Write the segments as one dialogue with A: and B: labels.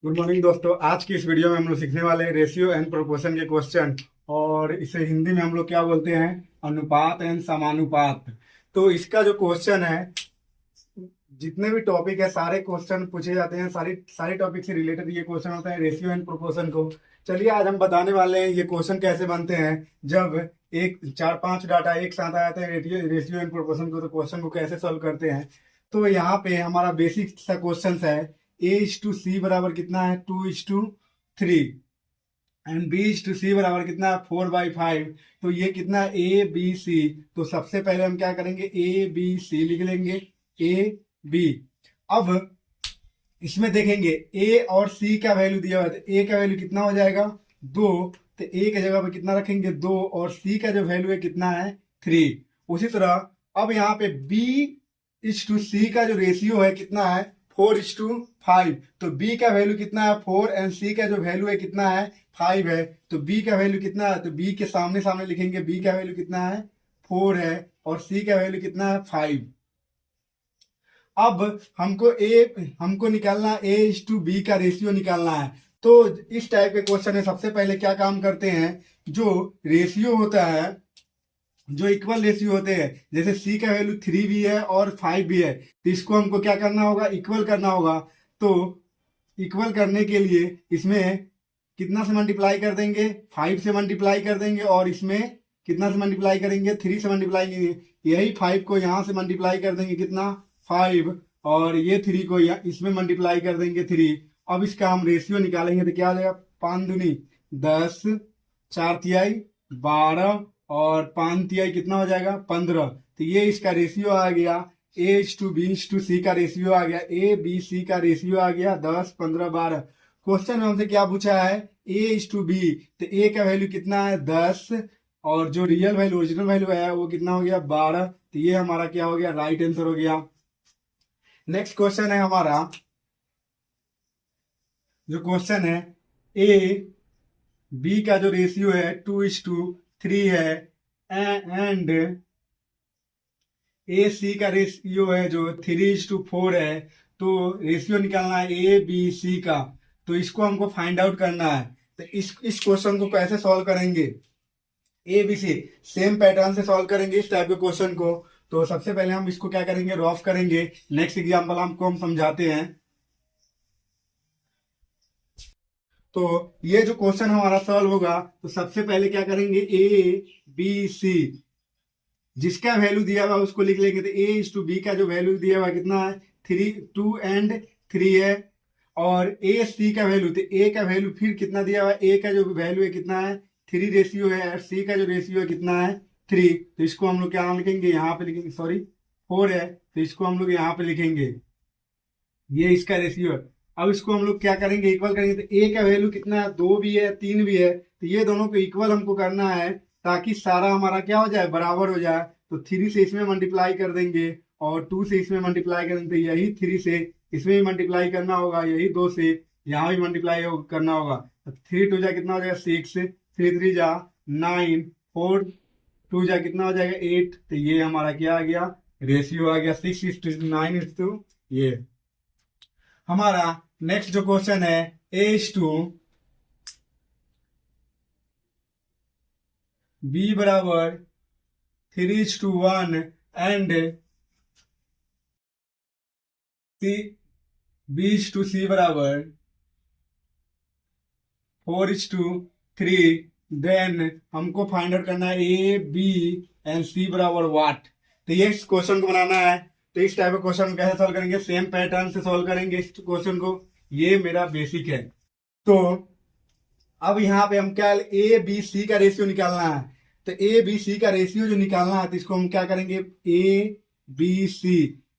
A: Good morning दोस्तों। आज की इस वीडियो में हम लोग सीखने वाले हैं रेशियो एंड प्रोपोर्शन के क्वेश्चन। और इसे हिंदी में हम लोग क्या बोलते हैं, अनुपात एंड समानुपात। तो इसका जो क्वेश्चन है, जितने भी टॉपिक है सारे क्वेश्चन पूछे जाते हैं, सारे सारे टॉपिक से रिलेटेड ये क्वेश्चन होता है रेशियो एंड प्रोपोर्शन को। चलिए आज हम बताने वाले हैं ये क्वेश्चन कैसे बनते हैं। जब एक चार पांच डाटा एक साथ आ जाते हैं रेशियो एंड प्रोपोर्शन को, तो क्वेश्चन को कैसे सॉल्व करते हैं। तो यहाँ पे हमारा बेसिक सा क्वेश्चन है, A/C बराबर कितना है, 2:3, एंड B/C बराबर कितना है, 4/5। तो ये कितना है, ABC। तो सबसे पहले हम क्या करेंगे, ABC लिख लेंगे, AB। अब इसमें देखेंगे A और C का वैल्यू दिया हुआ है, तो A का वैल्यू कितना हो जाएगा, 2। तो A की जगह पे कितना रखेंगे, 2, और C का जो वैल्यू है कितना है, 3। उसी तरह अब यहाँ पे B/C का जो रेशियो है कितना है, 4:5। तो B का वैल्यू कितना है, 4, एंड C का जो वैल्यू है कितना है, 5 है। तो B का वैल्यू कितना है, तो B के सामने सामने लिखेंगे, B का वैल्यू कितना है, 4 है, और C का वैल्यू कितना है, 5। अब हमको निकालना है A/B का रेशियो निकालना है। तो इस टाइप के क्वेश्चन में सबसे पहले क्या काम करते हैं, जो रेशियो होता है, जो इक्वल रेशियो होते हैं, जैसे C का वैल्यू 3 भी है और 5 भी है, तो इसको हमको क्या करना होगा, इक्वल करना होगा। तो इक्वल करने के लिए इसमें कितना से मल्टीप्लाई कर देंगे, 5 से मल्टीप्लाई कर देंगे, और इसमें कितना से मल्टीप्लाई करेंगे, 3 से मल्टीप्लाई करेंगे। यही 5 को यहाँ से मल्टीप्लाई कर देंगे, कितना, 5, और ये 3 को इसमें मल्टीप्लाई कर देंगे, 3। अब इसका हम रेशियो निकालेंगे तो क्या आ जाएगा, 5 दूनी 10, 4 तिहाई 12, और 5 तिहाई कितना हो जाएगा, 15। तो ये इसका रेशियो आ गया। A/B/C का रेशियो आ गया, A/B/C का रेशियो आ गया 10, 15, 12। क्वेश्चन में हमसे क्या पूछा है, A/B। तो A का वैल्यू कितना है, 10, और जो रियल वैल्यू ओरिजिनल वैल्यू है वो कितना हो गया, 12। तो ये हमारा क्या हो गया, राइट आंसर हो गया। नेक्स्ट क्वेश्चन है हमारा, जो क्वेश्चन है, A/B का जो रेशियो है 2:3 है, एंड AC का रेशियो है जो 3:4 है। तो रेशियो निकालना है A B C का। तो इसको हमको फाइंड आउट करना है। तो इस क्वेश्चन को कैसे सॉल्व करेंगे, ABC सेम पैटर्न से सॉल्व करेंगे इस टाइप के क्वेश्चन को। तो सबसे पहले हम इसको क्या करेंगे, रफ करेंगे। नेक्स्ट एग्जाम्पल हमको हम समझाते हैं। तो ये जो क्वेश्चन हमारा सॉल्व होगा, तो सबसे पहले क्या करेंगे, ABC जिसका वैल्यू दिया हुआ उसको लिख लेंगे। तो A/B का जो वैल्यू दिया हुआ कितना है, 3, 2 एंड 3 है। और AC का वैल्यू, तो A का वैल्यू फिर कितना दिया हुआ है, A का जो वैल्यू है कितना है, 3 रेशियो है, और C का जो रेशियो है कितना है, 3। तो इसको हम लोग क्या लिखेंगे, यहाँ पे लिखेंगे, सॉरी 4 है, तो इसको हम लोग यहाँ पे लिखेंगे, ये इसका रेशियो है। अब इसको हम लोग क्या करेंगे, इक्वल करेंगे। तो A का वैल्यू कितना है, 2 भी है, 3 भी है। तो ये दोनों को इक्वल हमको करना है, ताकि सारा हमारा क्या हो जाए, बराबर हो जाए। तो 3 से इसमें मल्टीप्लाई कर देंगे, और 2 से इसमें मल्टीप्लाई कर देंगे। तो यही 3 से इसमें भी मल्टीप्लाई करना होगा, यही 2 से यहाँ भी मल्टीप्लाई करना होगा। तो 3 2 जा कितना हो जाएगा, 6, 3 3 जा 9, 4 2 जा कितना हो जाएगा, 8। तो ये हमारा क्या आ गया, रेशियो आ गया 6:9। ये हमारा नेक्स्ट जो क्वेश्चन है, A/B बराबर 3:1, एंड B/C बराबर 4:3। देन हमको फाइंड आउट करना है A B&C बराबर वाट। तो ये इस क्वेश्चन को बनाना है। तो इस टाइप का क्वेश्चन कैसे सॉल्व करेंगे, सेम पैटर्न से सॉल्व करेंगे इस क्वेश्चन को। ये मेरा बेसिक है। तो अब यहाँ पे हम क्या, A B C का रेशियो निकालना है। तो A B C का रेशियो जो निकालना है, तो इसको हम क्या करेंगे, A B C,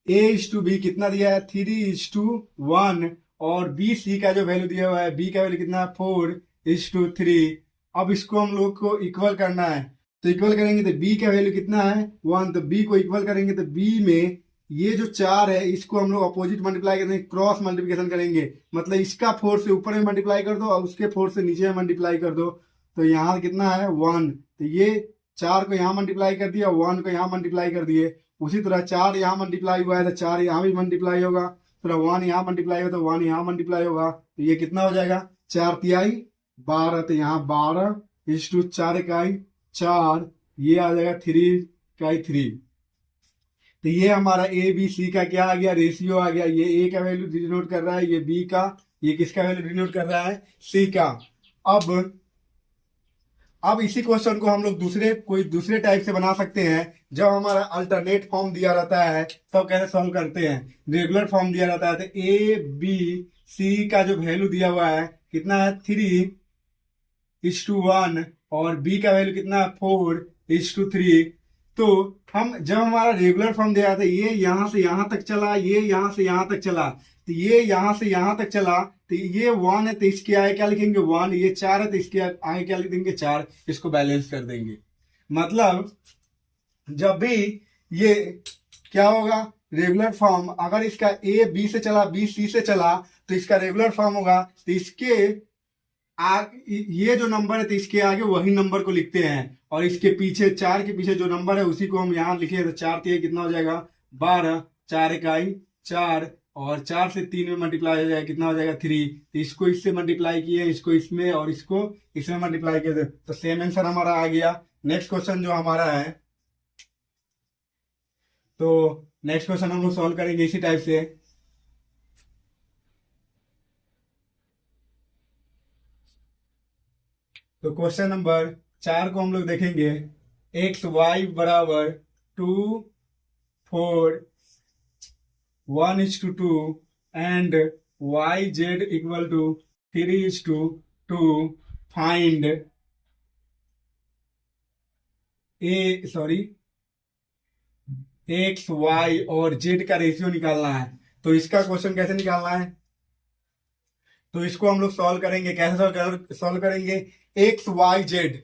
A: A/B कितना दिया है, 3:1, और B C का जो वैल्यू दिया हुआ है, B का वैल्यू कितना है, 4:3। अब इसको हम लोग को इक्वल करना है। तो इक्वल करेंगे तो B का वैल्यू कितना है, 1। तो B को इक्वल करेंगे तो B में ये जो 4 है, इसको हम लोग अपोजिट मल्टीप्लाई करेंगे, क्रॉस मल्टीप्लिकेशन करेंगे। मतलब इसका 4 से ऊपर में मल्टीप्लाई कर दो, और उसके 4 से नीचे में मल्टीप्लाई कर दो। तो यहाँ कितना है, 1। तो ये 4 को यहाँ मल्टीप्लाई कर दिया, 1 को यहाँ मल्टीप्लाई कर दिए। उसी तरह 4 यहाँ मल्टीप्लाई हुआ है, तो 4 यहाँ भी मल्टीप्लाई होगा। फिर 1 यहाँ मल्टीप्लाई होगा तो 1 यहाँ मल्टीप्लाई होगा, तो ये कितना हो जाएगा 4 तिहाई 12, तो यहाँ 12 इस टू 4 इकाई 4, ये आ जाएगा 3 इकाई 3। तो ये हमारा ए बी सी का क्या आ गया, रेशियो आ गया। ये ए का वैल्यू डिनोट कर रहा है, ये बी का, ये किसका वैल्यू डिनोट कर रहा है, सी का। अब इसी क्वेश्चन को हम लोग कोई दूसरे टाइप से बना सकते हैं। जब हमारा अल्टरनेट फॉर्म दिया रहता है तब कैसे सॉल्व करते हैं। रेगुलर फॉर्म दिया रहता है तो ए बी सी का जो वैल्यू दिया हुआ है कितना है 3:1 और बी का वैल्यू कितना है 4:3। तो हम जब हमारा रेगुलर फॉर्म दिया था, ये यहां से यहां तक चला, ये यहां से यहां तक चला, तो ये यहां से यहां तक चला, तो ये 1 है तो इसके आगे क्या लिखेंगे 1, ये 4 है तो इसके आगे क्या लिख देंगे 4, इसको बैलेंस कर देंगे। मतलब जब भी ये क्या होगा रेगुलर फॉर्म, अगर इसका ए बी से चला बी सी से चला तो इसका रेगुलर फॉर्म होगा, तो इसके ये जो नंबर है तो इसके आगे वही नंबर को लिखते हैं, और इसके पीछे 4 के पीछे जो नंबर है उसी को हम यहाँ लिखे, तो 4 3 कितना हो जाएगा 12, 4 इकाई 4, और 4 से 3 में मल्टीप्लाई हो जाएगा कितना हो जाएगा 3। तो इसको इससे मल्टीप्लाई किए, इसको इसमें और इसको इसमें मल्टीप्लाई किए, तो सेम आंसर हमारा आ गया। नेक्स्ट क्वेश्चन जो हमारा है, तो नेक्स्ट क्वेश्चन हम लोग सॉल्व करेंगे इसी टाइप से। तो क्वेश्चन नंबर 4 को हम लोग देखेंगे। एक्स वाई बराबर 2 4 1:2 and y z equal to 3:2। Find x y और जेड का रेशियो निकालना है। तो इसका क्वेश्चन कैसे निकालना है, तो इसको हम लोग सॉल्व करेंगे। कैसे सॉल्व करेंगे, एक्स वाई जेड,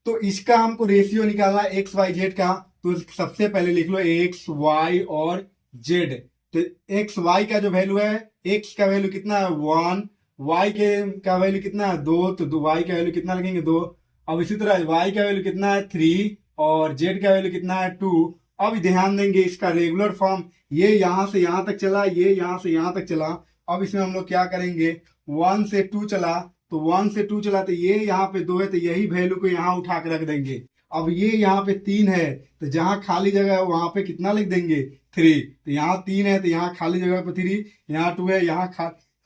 A: तो इसका हमको रेशियो निकालना है एक्स वाई जेड का। तो सबसे पहले लिख लो एक्स वाई और जेड। तो एक्स वाई का जो वैल्यू है, एक्स का वैल्यू कितना है 1, वाई के का वैल्यू कितना है 2, तो वाई का वैल्यू कितना लगेंगे 2। अब इसी तरह वाई का वैल्यू कितना है 3 और जेड का वैल्यू कितना है 2। अब ध्यान देंगे इसका रेगुलर फॉर्म, ये यहां से यहां तक चला, ये यहां से यहां तक चला। अब इसमें हम लोग क्या करेंगे, 1 से 2 चला, तो 1 से 2 चला, तो ये यहाँ पे 2 है तो यही वैल्यू को यहाँ उठा के रख देंगे। अब ये यहाँ पे 3 है तो जहां खाली जगह है वहां पे कितना लिख देंगे 3, तो यहाँ 3 है तो यहाँ खाली जगह पे 3, यहाँ 2 है यहाँ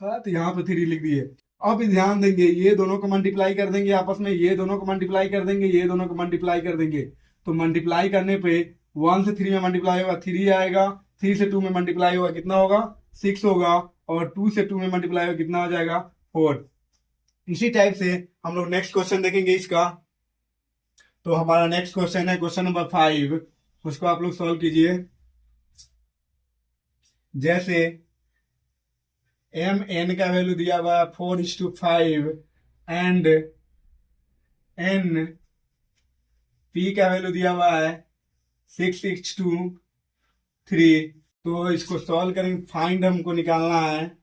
A: तो यहाँ पे 3 लिख दिए। अब ध्यान देंगे ये दोनों को मल्टीप्लाई कर देंगे आपस में, ये दोनों को मल्टीप्लाई कर देंगे, ये दोनों को मल्टीप्लाई कर देंगे। तो मल्टीप्लाई करने पे 1 से 3 में मल्टीप्लाई होगा 3 आएगा, 3 से 2 में मल्टीप्लाई होगा कितना होगा 6 होगा, और 2 से 2 में मल्टीप्लाई होगा कितना हो जाएगा 4। इसी टाइप से हम लोग नेक्स्ट क्वेश्चन देखेंगे इसका। तो हमारा नेक्स्ट क्वेश्चन है क्वेश्चन नंबर 5, उसको आप लोग सॉल्व कीजिए। जैसे एम एन का वैल्यू दिया हुआ है 4:5 एंड एन पी का वैल्यू दिया हुआ है 6:3। तो इसको सॉल्व करेंगे, फाइंड हमको निकालना है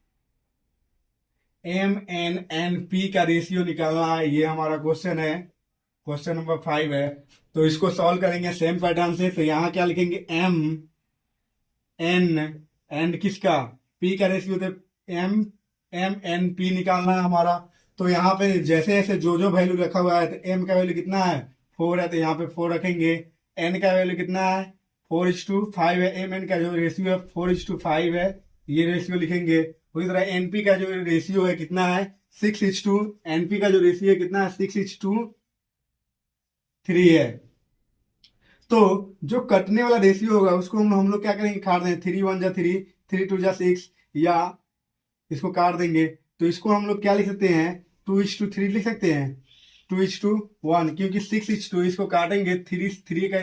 A: एम एन एन पी का रेशियो निकालना है। ये हमारा क्वेश्चन है, क्वेश्चन नंबर 5 है। तो इसको सॉल्व करेंगे सेम पैटर्न से। तो यहाँ क्या लिखेंगे एम एन एंड किसका पी का रेशियो, तो एम एम एन पी निकालना है हमारा। तो यहाँ पे जैसे जैसे जो वैल्यू रखा हुआ है, तो एम का वैल्यू कितना है 4 है तो यहाँ पे 4 रखेंगे। एन का वैल्यू कितना है 4:5 है, एम एन का जो रेशियो है 4:5 है, ये रेशियो लिखेंगे। उसी तरह एनपी का जो रेशियो है कितना है 6:2, एनपी का जो रेशियो है कितना है 6:3 है। तो जो कटने वाला रेशियो होगा उसको हम लोग क्या करेंगे, काट देंगे। 3 1 जा 3, 3 2 जा 6, या इसको काट देंगे। तो इसको हम लोग क्या लिख सकते हैं 2:3 लिख सकते हैं, 2:1, क्योंकि 6:2 इसको काटेंगे 3 का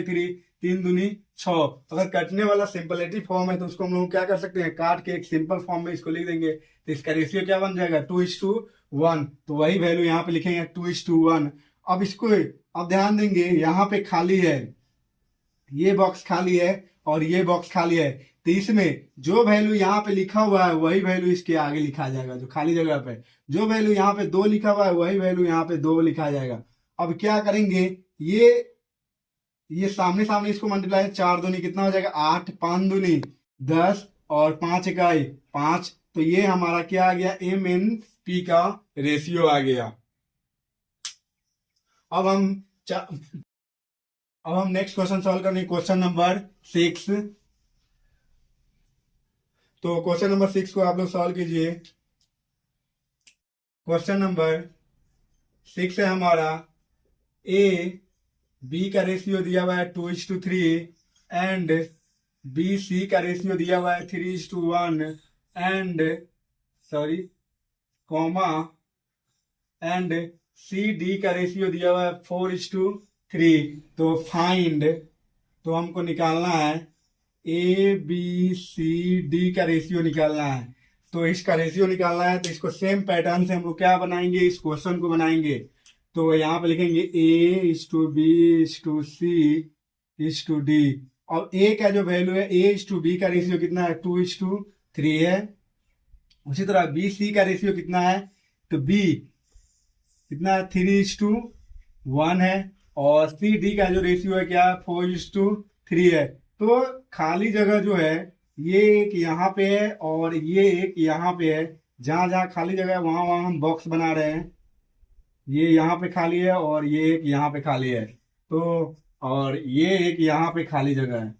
A: 3 दूनी 6। अगर कटने वाला सिंपलिटी फॉर्म है तो उसको हम लोग क्या कर सकते हैं, काट के एक सिंपल फॉर्म में इसको लिख देंगे। तो इसका रेशियो क्या बन जाएगा 2:1। तो वही वैल्यू यहाँ पे लिखेंगे 2:1। अब इसको अब ध्यान देंगे, यहाँ पे खाली है, ये बॉक्स खाली है और ये बॉक्स खाली है। तो इसमें जो वैल्यू यहाँ पे लिखा हुआ है वही वैल्यू इसके आगे लिखा जाएगा, जो खाली जगह पे जो वैल्यू यहाँ पे 2 लिखा हुआ है वही वैल्यू यहाँ पे 2 लिखा जाएगा। अब क्या करेंगे, ये सामने सामने इसको मल्टीप्लाई 4 दूनी कितना हो जाएगा 8, 5 दूनी 10 और 5 इकाई 5, तो ये हमारा क्या आ गया, MNP का रेशियो आ गया। अब हम नेक्स्ट क्वेश्चन सॉल्व करेंगे, क्वेश्चन नंबर 6। तो क्वेश्चन नंबर 6 को आप लोग सॉल्व कीजिए। क्वेश्चन नंबर 6 है हमारा, ए बी का रेशियो दिया हुआ है 2:3 एंड बी सी का रेशियो दिया हुआ है 3:1 and comma and c d का रेशियो दिया हुआ है 4:3। तो फाइंड, तो हमको निकालना है ए बी सी डी का रेशियो निकालना है। तो इसका रेशियो निकालना है, तो इसको सेम पैटर्न से हम लोग क्या बनाएंगे, इस क्वेश्चन को बनाएंगे। तो यहाँ पे लिखेंगे A:B:C:D। और ए का जो वैल्यू है, A:B का रेशियो कितना है, 2:3 है। उसी तरह बी सी का रेशियो कितना है, तो बी कितना है, 3:1 है। और सी डी का जो रेशियो है क्या, 4:3 है। तो खाली जगह जो है, ये एक यहाँ पे है और ये एक यहाँ पे है। जहां जहां खाली जगह है वहां वहां हम बॉक्स बना रहे हैं। ये यहाँ पे खाली है और ये एक यहाँ पे खाली है, तो और ये एक यहाँ पे खाली जगह है।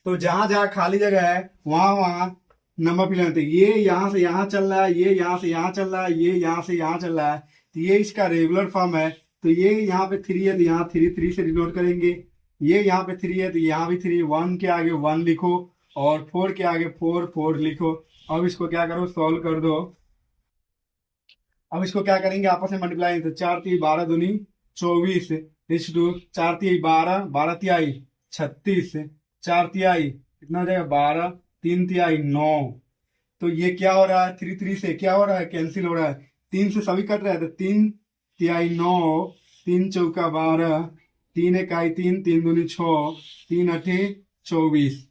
A: तो जहां जहां खाली जगह है वहां वहां नंबर फिल होते हैं। ये यहाँ से यहाँ चल रहा है, ये यहाँ से यहाँ चल रहा है, ये यहाँ से यहाँ चल रहा है। तो ये इसका रेगुलर फॉर्म है। तो ये यहाँ पे 3 है, तो यहाँ 3 से डिनोट करेंगे। ये यहाँ पे 3 है, तो यहाँ भी 3, 1 के आगे 1 लिखो और 4 के आगे 4 लिखो। अब इसको क्या करो, सॉल्व कर दो। अब इसको क्या करेंगे, आपस में मल्टीप्लाई। तो 4×3 = 12, 2 = 24 इस टू 4×3 = 12, 12×3 = 36, 4×3 कितना हो जाएगा, 12, 3×3 = 9। तो ये क्या हो रहा है, 3 से क्या हो रहा है, कैंसिल हो रहा है। 3 से सभी कट रहा है, तो 3×3 = 9, 3×4 = 12, 3×1 = 3, 3×2 = 6, 3×8 = 24।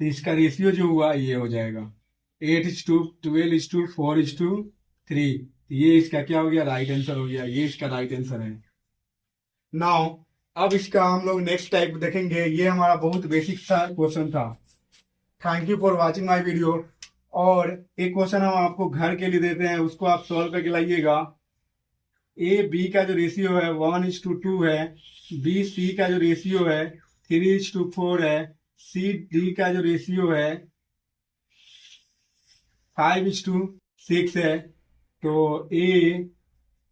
A: तो इसका रेशियो जो हुआ ये हो जाएगा 8:12:4:3। ये इसका क्या हो गया, राइट आंसर हो गया। ये इसका राइट आंसर है। नाउ अब इसका हम लोग नेक्स्ट टाइप देखेंगे। ये हमारा बहुत बेसिक सा क्वेश्चन था। Thank you for watching my video. और एक क्वेश्चन हम आपको घर के लिए देते हैं, उसको आप सॉल्व करके लाइएगा। ए बी का जो रेशियो है 1:2 है, बी सी का जो रेशियो है 3:4 है, सी डी का जो रेशियो है 5:6 है। तो ए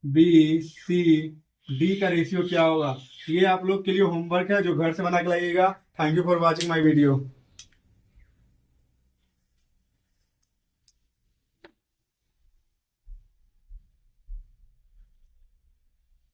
A: बी सी डी का रेशियो क्या होगा, ये आप लोग के लिए होमवर्क है जो घर से बना के लाइएगा। Thank you for watching my video.